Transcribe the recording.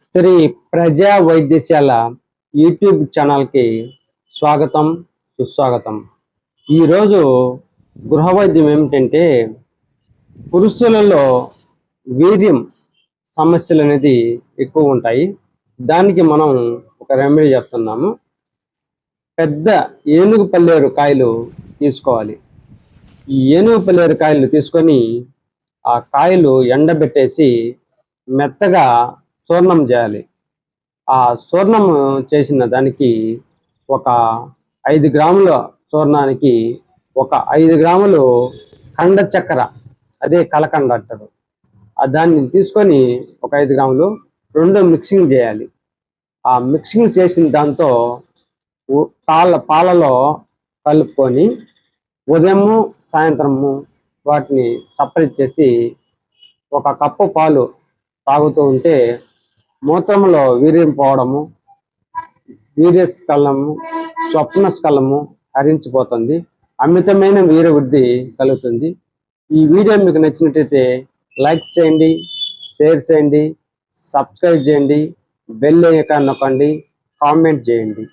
శ్రీ ప్రజా వైద్యశాల యూట్యూబ్ ఛానల్కి స్వాగతం, సుస్వాగతం. ఈరోజు గృహ వైద్యం ఏమిటంటే పురుషులలో వీర్యం సమస్యలు అనేది ఎక్కువ ఉంటాయి. దానికి మనం ఒక రెమెడీ చెప్తున్నాము. పెద్ద ఏనుగు పల్లేరు కాయలు తీసుకోవాలి. ఈ ఏనుగు పల్లేరు కాయలు తీసుకొని ఆ కాయలు ఎండబెట్టేసి మెత్తగా చూర్ణం చేయాలి. ఆ చూర్ణం చేసిన దానికి ఒక 5 గ్రాముల చూర్ణానికి ఒక 5 గ్రాములు కండ చక్కెర, అదే కలకండ అంటారు, దాన్ని తీసుకొని ఒక 5 గ్రాములు రెండు మిక్సింగ్ చేయాలి. ఆ మిక్సింగ్ చేసిన దాంతో పాలలో కలుపుకొని ఉదయము సాయంత్రము వాటిని సపరేట్ చేసి ఒక కప్పు పాలు తాగుతూ ఉంటే మూత్రంలో వీర్యం పోవడము, వీర్యస్ఖలనము, స్వప్నస్ఖలనము హరించిపోతుంది. అమితమైన వీర్యవృద్ధి కలుగుతుంది. ఈ వీడియో మీకు నచ్చినట్టయితే లైక్ చేయండి, షేర్ చేయండి, సబ్స్క్రైబ్ చేయండి, బెల్ ఐకాన్ నొక్కండి, కామెంట్ చేయండి.